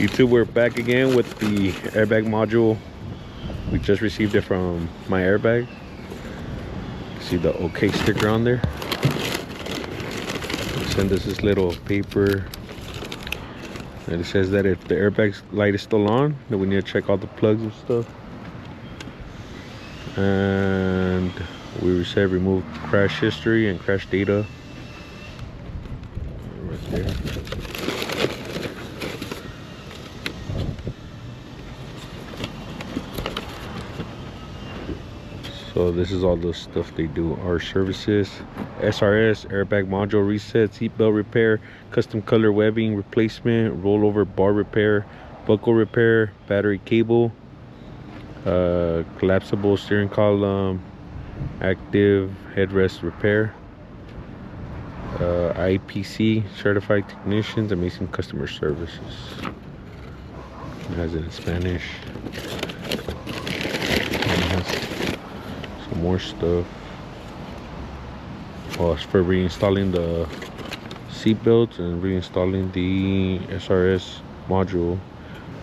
YouTube, we're back again with the airbag module. We just received it from my airbag. See the OK sticker on there. They send us this little paper and it says that if the airbag light is still on, then we need to check all the plugs and stuff. And we said remove crash history and crash data right there. So this is all the stuff they do. Our services: SRS, airbag module reset, seatbelt repair, custom color webbing replacement, rollover bar repair, buckle repair, battery cable, collapsible steering column, active headrest repair, IPC certified technicians, amazing customer services. It has it in Spanish. More stuff. Oh, it's for reinstalling the seat belts and reinstalling the SRS module.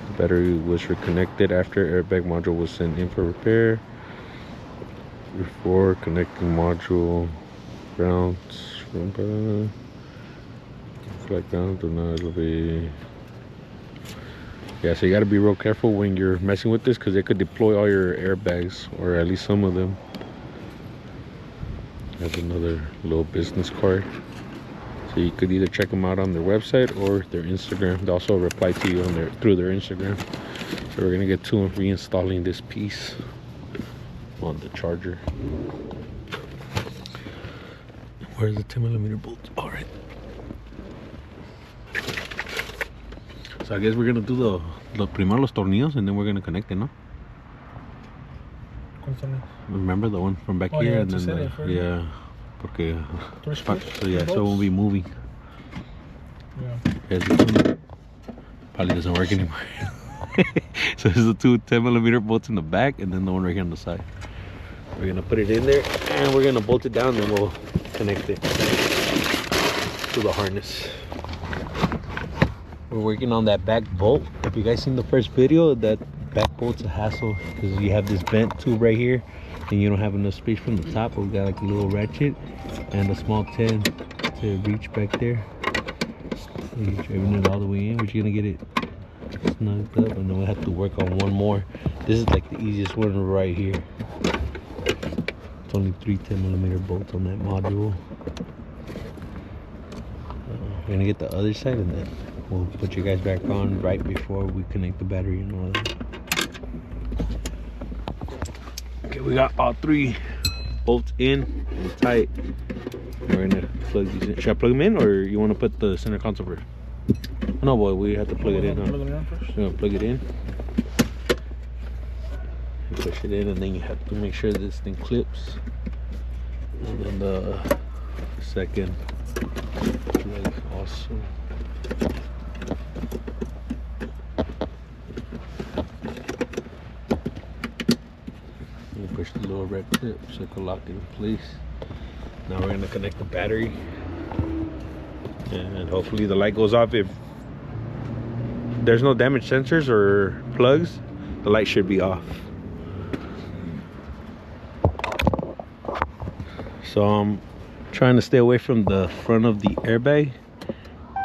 The battery was reconnected after airbag module was sent in for repair. Before connecting module grounds, like ground do not elevate. Yeah, so you got to be real careful when you're messing with this, because it could deploy all your airbags, or at least some of them. There's another little business card, so you could either check them out on their website or their Instagram. They also reply to you on through their Instagram. So we're gonna get to reinstalling this piece on the charger. Where's the 10mm bolt? All right. So I guess we're gonna do the primero los tornillos, and then we're gonna connect it, no? Remember the one from back here, and then yeah, porque so yeah, so it won't be moving. Yeah, this one probably doesn't work anymore. So there's the two 10mm bolts in the back, and then the one right here on the side. We're gonna put it in there, and we're gonna bolt it down, and we'll connect it to the harness. We're working on that back bolt. If you guys seen the first video, that back bolt's a hassle because you have this vent tube right here and you don't have enough space from the top, but we got like a little ratchet and a small 10 to reach back there. So you're driving it all the way in, but you're gonna get it snugged up, and then we'll have to work on one more. This is like the easiest one right here. It's only 3 10mm bolts on that module. We're gonna get the other side, and then we'll put you guys back on right before we connect the battery and all that. Okay, we got all 3 bolts in and tight. We're gonna plug these in. Should I plug them in, or you want to put the center console first? No, boy, we have to plug it in. Huh? We're gonna plug it in. You push it in, and then you have to make sure this thing clips. And then the second leg also. Push the little red clip so it can lock it in place. Now we're going to connect the battery, and hopefully the light goes off. If there's no damaged sensors or plugs, the light should be off. So I'm trying to stay away from the front of the airbag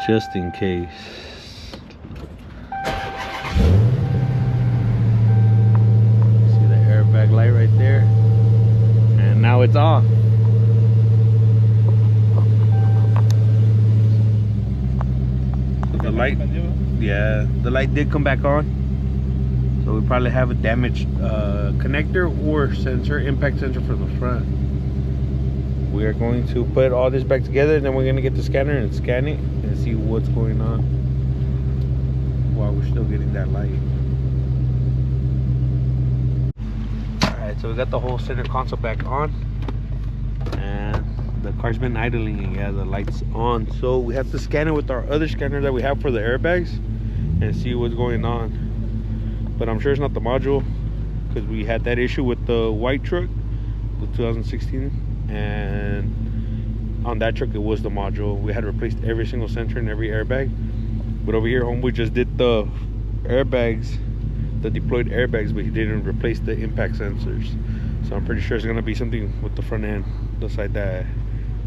just in case. Light right there, and now it's off. So the light, yeah, the light did come back on. So we probably have a damaged connector or sensor, impact sensor for the front. We are going to put all this back together, and then we're going to get the scanner and scan it and see what's going on while we're still getting that light. So we got the whole center console back on, and the car's been idling, and yeah, the light's on. So we have to scan it with our other scanner that we have for the airbags and see what's going on. But I'm sure it's not the module, because we had that issue with the white truck, the 2016, and on that truck it was the module. We had replaced every single sensor in every airbag, but over here homeboy just did the airbags, the deployed airbags, but he didn't replace the impact sensors. So I'm pretty sure it's gonna be something with the front end, the side that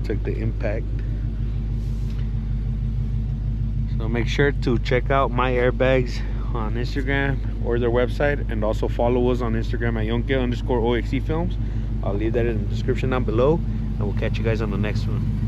took the impact. So make sure to check out My Airbags on Instagram or their website, and also follow us on Instagram at Yonke_OXE Films. I'll leave that in the description down below, and we'll catch you guys on the next one.